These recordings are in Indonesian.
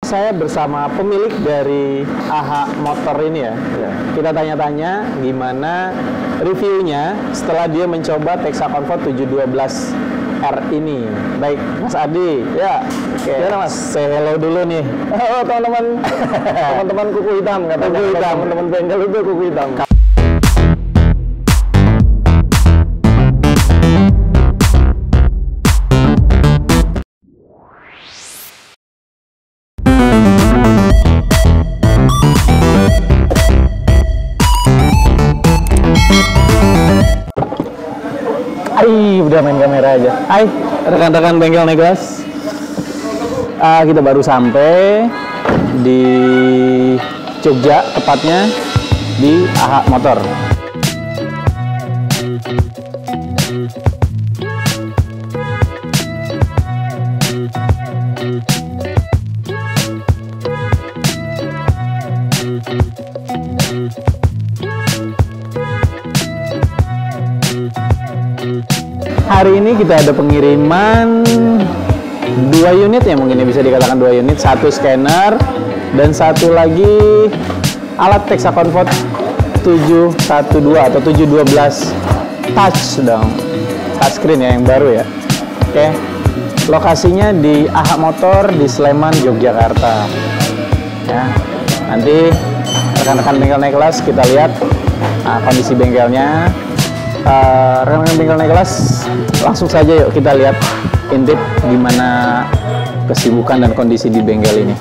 Saya bersama pemilik dari AHA Motor ini ya. Kita tanya-tanya gimana reviewnya setelah dia mencoba Teksa Comfort 712R ini. Baik, Mas Adi. Ya, oke. Mas, say hello dulu nih. Halo teman-teman, teman-teman kuku hitam, katanya teman-teman bengkel itu kuku hitam. Udah main kamera aja. Hai, rekan-rekan bengkel Neglas. Kita baru sampai di Jogja, tepatnya di AHA Motor. Hari ini kita ada pengiriman 2 unit ya, mungkin bisa dikatakan 2 unit, 1 scanner dan 1 lagi alat Teksa Comfort 712 atau 712 touch dong, touchscreen ya, yang baru ya. Oke, lokasinya di AHA Motor di Sleman, Yogyakarta ya. Nanti rekan-rekan bengkel Neglas kita lihat kondisi bengkelnya. Rekan-rekan bengkel Neglas, langsung saja yuk kita lihat intip gimana kesibukan dan kondisi di bengkel ini.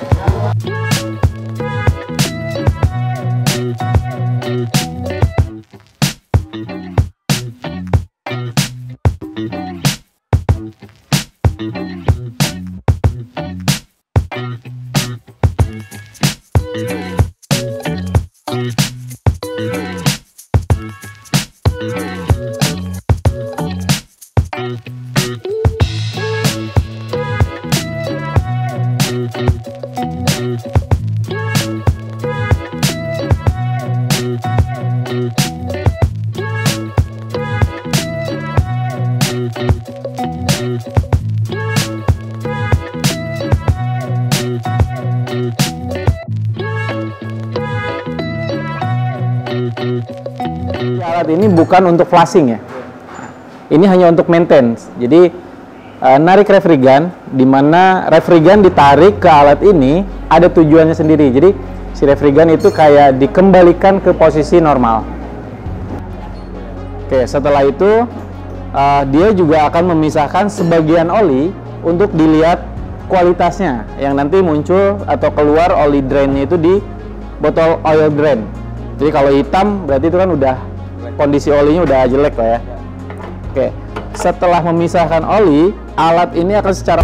Alat ini bukan untuk flashing ya, ini hanya untuk maintenance. Jadi narik refrigan, di mana refrigan ditarik ke alat ini ada tujuannya sendiri. Jadi si refrigan itu kayak dikembalikan ke posisi normal. Oke, setelah itu dia juga akan memisahkan sebagian oli untuk dilihat kualitasnya, yang nanti muncul atau keluar oli drainnya itu di botol oil drain. Jadi kalau hitam berarti itu kan udah kondisi olinya udah jelek lah ya. Oke, setelah memisahkan oli, alat ini akan secara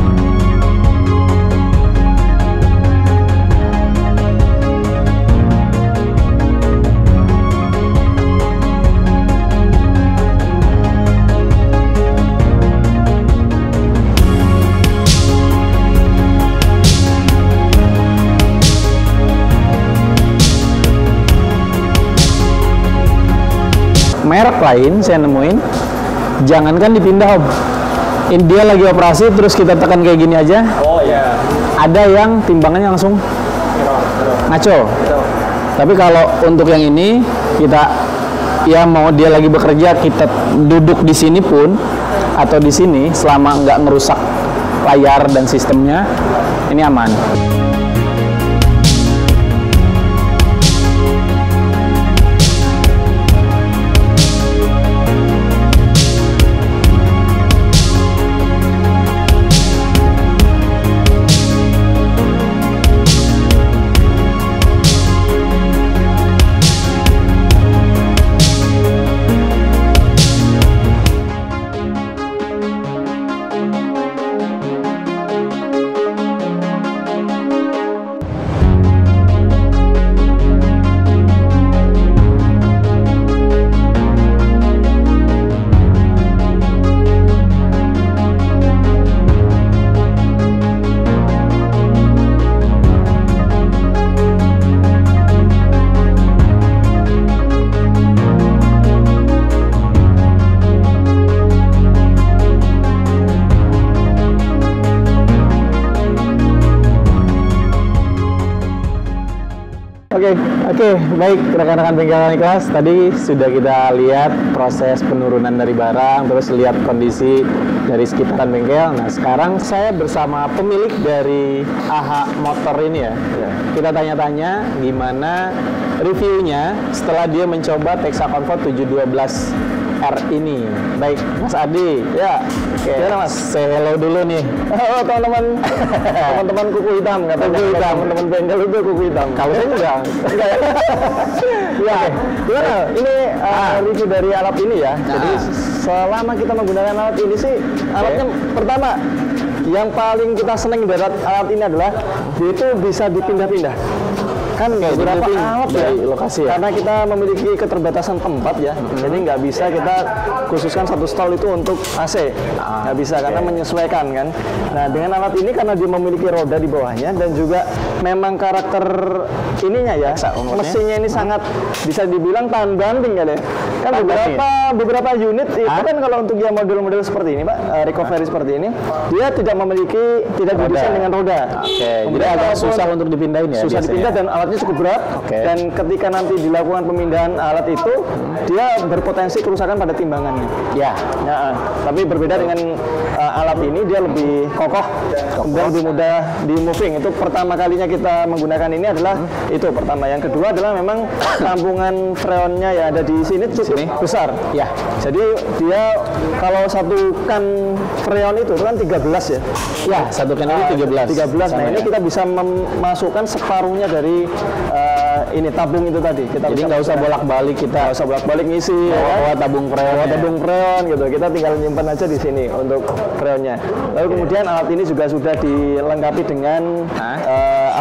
merek lain saya nemuin, jangankan dipindah om, dia lagi operasi terus kita tekan kayak gini aja. Oh ya. Ada yang timbangannya langsung ngaco. Tapi kalau untuk yang ini kita ya mau dia lagi bekerja, kita duduk di sini pun atau di sini selama nggak ngerusak layar dan sistemnya, ini aman. Oke, baik rekan-rekan bengkel ikhlas. Tadi sudah kita lihat proses penurunan dari barang, terus lihat kondisi dari sekitaran bengkel. Nah, sekarang saya bersama pemilik dari AH Motor ini ya. Kita tanya-tanya gimana reviewnya setelah dia mencoba Texa Comfort 712 R ini. Baik, Mas Adi. Ya, Oke, Mas. Say hello dulu nih. halo teman-teman, teman-teman kuku hitam, katanya Kuku hitam. teman-teman bengkel itu kuku hitam. Kalau saya enggak. Ya, gimana? Ini review dari alat ini ya. Jadi selama kita menggunakan alat ini sih, alatnya pertama yang paling kita seneng dari alat ini adalah dia itu bisa dipindah-pindah. Kan beberapa alat dari ya, lokasi ya. karena kita memiliki keterbatasan tempat ya, jadi nggak bisa kita khususkan satu stall itu untuk AC, nggak bisa karena menyesuaikan kan. Nah dengan alat ini karena dia memiliki roda di bawahnya dan juga memang karakter ininya ya, mesinnya ini sangat bisa dibilang tahan banting kan ya. Kan beberapa unit itu kan kalau untuk yang model-model seperti ini Pak, recovery seperti ini, dia tidak didesain dengan roda. Jadi agak susah untuk dipindahin ya. Susah dipindah dan alatnya cukup berat. Dan ketika nanti dilakukan pemindahan alat itu, dia berpotensi kerusakan pada timbangannya. Ya. Tapi berbeda dengan alat ini, dia lebih kokoh dan lebih mudah di moving. Itu pertama kalinya kita menggunakan ini adalah itu pertama. Yang kedua adalah memang tampungan freonnya yang ada di sini cukup besar. Ya. Jadi dia kalau satu kan freon itu kan 13 ya. Ya, satu kan ini 13. 13. Nah, ini kita bisa memasukkan separuhnya dari ini tabung itu tadi. Kita jadi nggak usah bolak-balik ngisi bawa tabung freon gitu. Kita tinggal nyimpan aja di sini untuk freonnya. Lalu kemudian alat ini juga sudah dilengkapi dengan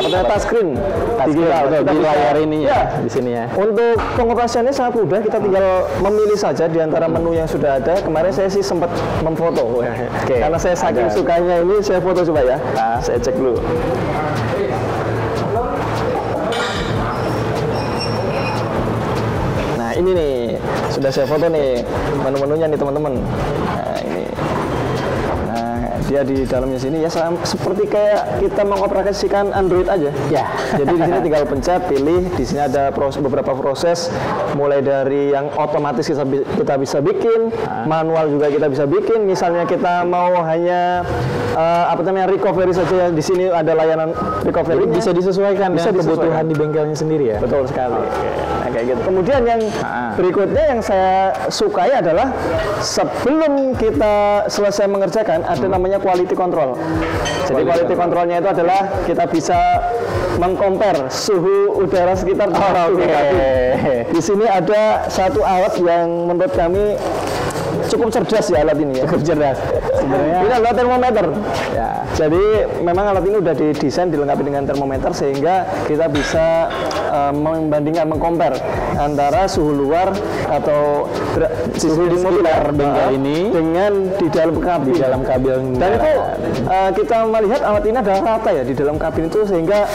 touchscreen digital di layar ini ya, di sini ya. Untuk pengoperasiannya sangat mudah, kita tinggal memilih saja di antara menu yang sudah ada. Kemarin saya sih sempat memfoto karena saya saking sukanya ini, saya foto coba ya. Saya cek dulu. Nah ini nih, sudah saya foto nih menu-menunya nih teman-teman. Nah ini, dia di dalamnya sini ya seperti kayak kita mengoperasikan Android aja. Ya. Jadi di sini tinggal pencet, pilih. Di sini ada beberapa proses, mulai dari yang otomatis kita bisa bikin, manual juga kita bisa bikin. Misalnya kita mau hanya recovery saja, di sini ada layanan recovery. Bisa disesuaikan dengan kebutuhan di bengkelnya sendiri ya. Betul sekali. Nah, kayak gitu. Kemudian yang berikutnya yang saya sukai adalah sebelum kita selesai mengerjakan ada namanya quality control. Jadi quality controlnya itu adalah kita bisa mengcompare suhu udara sekitar tempat. Di sini ada satu alat yang menurut kami cukup cerdas ya alat ini ya. Cukup cerdas. Sebenarnya ini adalah termometer. Ya. Jadi memang alat ini udah didesain dilengkapi dengan termometer sehingga kita bisa membandingkan, mengcompare antara suhu luar atau suhu di sekitar bengkel ini dengan di dalam kabin. Dan itu kita melihat alat ini adalah rata ya di dalam kabin itu, sehingga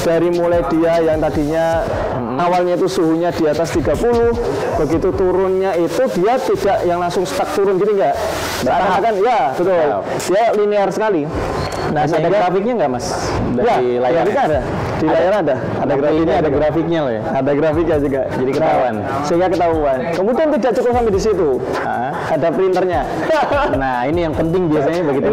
dari mulai dia yang tadinya awalnya itu suhunya di atas 30, begitu turunnya itu dia tidak yang langsung stuck turun gitu enggak. Seakan-akan ya betul. Dia linear sekali. Nah, ada grafiknya nggak Mas? Dari layar ada. Di layar ada grafiknya, ada grafiknya loh ya. Ada grafiknya juga. Jadi ketahuan. Sehingga ketahuan. Kemudian tidak cukup sampai di situ. Ada printernya. Nah, ini yang penting biasanya begitu.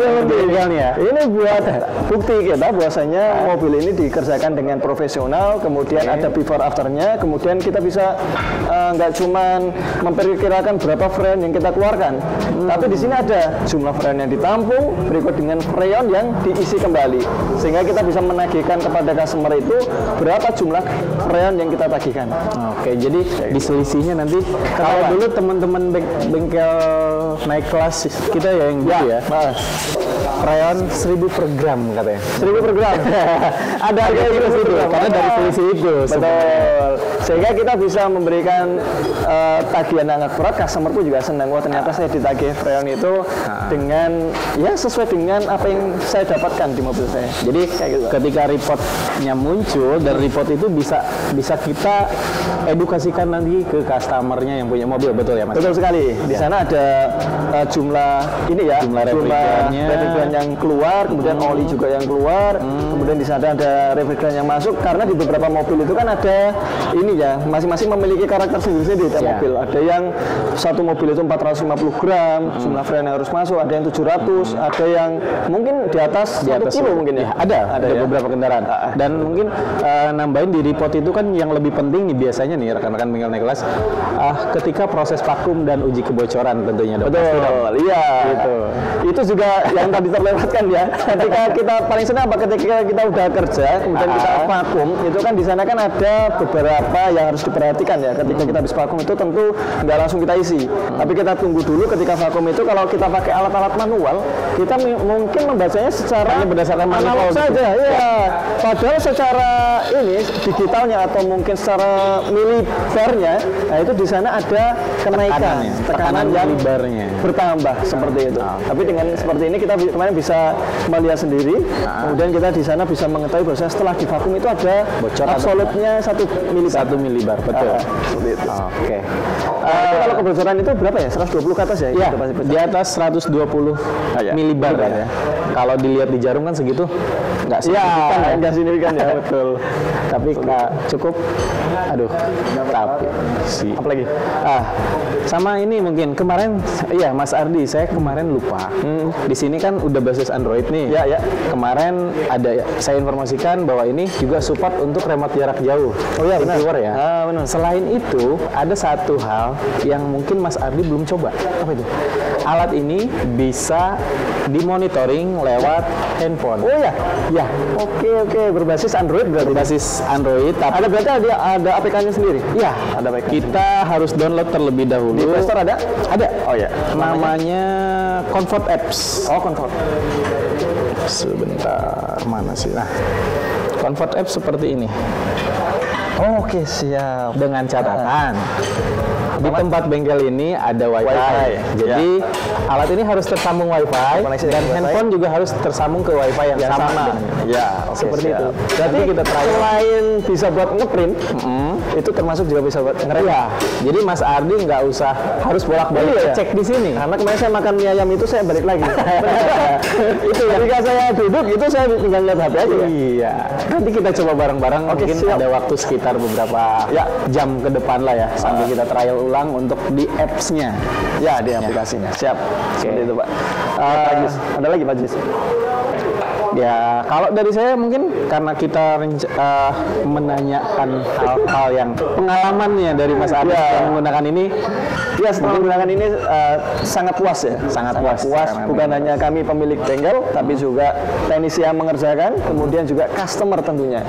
Ini buat bukti kita bahwasanya mobil ini dikerjakan dengan profesional, kemudian ada before afternya, kemudian kita bisa nggak cuman memperkirakan berapa freon yang kita keluarkan, tapi di sini ada jumlah freon yang ditampung, berikut dengan freon yang diisi kembali, sehingga kita bisa menagihkan kepada customer itu berapa jumlah freon yang kita tagihkan. Oke, jadi diselisihnya nanti kalau dulu teman-teman bengkel naik kelas kita ya yang gitu ya. Freon 1000 per gram katanya. 1000 per gram. Ada harga itu karena dari selisih itu. Betul. Sehingga kita bisa memberikan tagihan yang berat, customer pun juga senang. Wah, ternyata saya ditagih freon itu dengan ya sesuai dengan apa yang saya dapatkan di mobil saya. Jadi gitu. Ketika reportnya muncul dan report itu bisa kita edukasikan nanti ke customernya yang punya mobil, betul ya Mas? Betul sekali. Di sana ada jumlah ini ya, jumlah replikannya bahan yang keluar, kemudian oli juga yang keluar, kemudian di sana ada refrigeran yang masuk. Karena di beberapa mobil itu kan ada ini ya, masing-masing memiliki karakter sendiri-sendiri tiap mobil. Ada yang satu mobil itu 450 gram jumlah freon yang harus masuk, ada yang 700, ada yang mungkin di atas 1 kilo mungkin ya. Ada ya? beberapa kendaraan. Dan mungkin nambahin di report itu kan yang lebih penting nih biasanya nih rekan-rekan bengkel naik kelas, ketika proses vakum dan uji kebocoran tentunya dong. Betul, iya. Gitu. Itu juga yang tadi terlewatkan ya. Ketika kita paling senang apa ketika kita udah kerja, kemudian kita vakum, itu kan di sana kan ada beberapa yang harus diperhatikan ya. Ketika kita habis vakum itu tentu nggak langsung kita isi, tapi kita tunggu dulu ketika vakum itu. Kalau kita pakai alat-alat manual, kita mungkin membacanya secara berdasarkan manual saja, ya. Padahal secara ini digitalnya atau mungkin secara milibarnya, nah itu di sana ada kenaikan tekanan yang milibarnya bertambah seperti itu. Tapi dengan seperti ini kita kemarin bisa melihat sendiri, kemudian kita di sana bisa mengetahui bahwa setelah divakum itu ada bocoran absolutnya 1 milibar. Betul. Seperti itu. Oke. Kalau kebocoran itu berapa ya? 120 ke atas ya? Iya, di atas 120 milibar ya. Kalau dilihat di jarum kan segitu nggak signifikan ya. Nggak signifikan ya, betul. Tapi cukup, tapi apalagi? Sama ini mungkin kemarin, Mas Ardi, saya kemarin lupa. Di sini kan udah basis Android nih. Ya. Kemarin saya informasikan bahwa ini juga support untuk remote jarak jauh. Oh iya, benar. Ya. Benar. Selain itu, ada satu hal yang mungkin Mas Ardi belum coba. Apa itu? Alat ini bisa dimonitoring lewat handphone. Oh ya? Ya. Oke. Berbasis Android berarti? Berbasis Android. Tapi berarti ada aplikasinya sendiri? Iya. Ada aplikasi. Kita harus download terlebih dahulu. Di Play Store ada? Ada. Oh ya. Namanya Comfort Apps. Oh, Comfort. Sebentar, mana sih? Nah, Comfort Apps seperti ini. Oke, siap. Dengan catatan, di tempat bengkel ini ada Wi-Fi. Jadi alat ini harus tersambung Wi-Fi dan handphone juga harus tersambung ke Wi-Fi yang sama. Ya, seperti itu. Berarti kita selain bisa buat ngeprint, itu termasuk juga bisa buat ngerem. Iya. Jadi Mas Ardi nggak usah harus bolak-balik cek di sini. Karena kemarin saya makan mie ayam itu saya balik lagi. Itu ketika saya duduk itu saya tinggal lihat HP aja. Iya. Nanti kita coba bareng-bareng. Mungkin ada waktu sekitar beberapa jam ke depan lah ya, sambil kita trial ulang untuk di apps-nya. Ya, di aplikasinya. Siap. Seperti itu, Pak. Ada lagi, Pak Jis? Ya, kalau dari saya mungkin karena kita menanyakan hal-hal yang pengalamannya dari Mas Ardi menggunakan ini. Ya, setelah menggunakan ini sangat puas ya. Sangat puas. Bukan hanya kami pemilik bengkel, tapi juga teknisi yang mengerjakan, kemudian juga customer tentunya.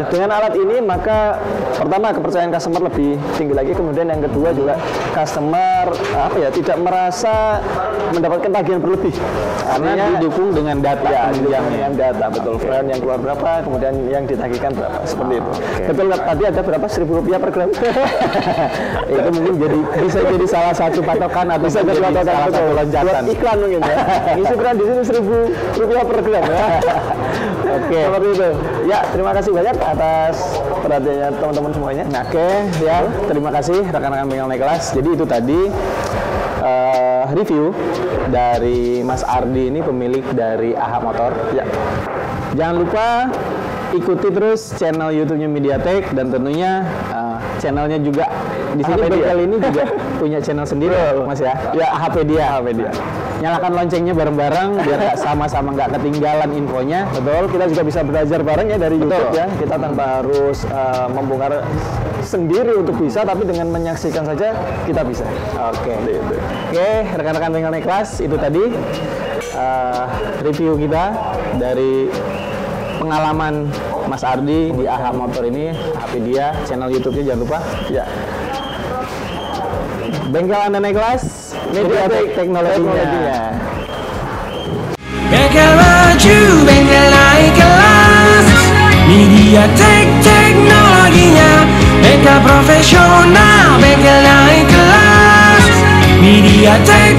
Dengan alat ini maka pertama kepercayaan customer lebih tinggi lagi, kemudian yang kedua juga customer tidak merasa mendapatkan tagihan berlebih. Karena didukung dengan data. Dengan data, betul. Freon yang keluar berapa, kemudian yang ditagihkan berapa, seperti itu. Betul, tadi ada berapa? Rp1.000 per gram? Itu mungkin bisa jadi salah satu patokan atau bisa jadi salah satu lonjakan. Buat iklan mungkin ya. Ngisi freon di sini Rp1.000 per gram ya. Oke. Seperti itu. Ya, terima kasih banyak atas perhatiannya teman-teman semuanya. Oke, ya. Terima kasih rekan-rekan bengkel naik kelas. Jadi itu tadi review dari Mas Ardi ini, pemilik dari AHA Motor. Ya. Jangan lupa ikuti terus channel YouTube-nya Mediatek dan tentunya channelnya juga di sini bengkel ini juga punya channel sendiri, Mas ya. Ya, AHpedia. Nyalakan loncengnya bareng-bareng biar sama-sama nggak ketinggalan infonya. Betul, kita juga bisa belajar bareng ya dari YouTube ya. Kita tanpa harus membongkar sendiri untuk bisa, tapi dengan menyaksikan saja kita bisa. Oke, rekan-rekan bengkel naik kelas, itu tadi review kita dari pengalaman Mas Ardi di AHA Motor ini, AHpedia, channel YouTube-nya jangan lupa. Ya. Bengkel Anda naik kelas, Mediatek teknologinya. Bengkel maju, bengkel naik kelas, Mediatek teknologinya. Bengkel profesional, bengkel naik kelas, Mediatek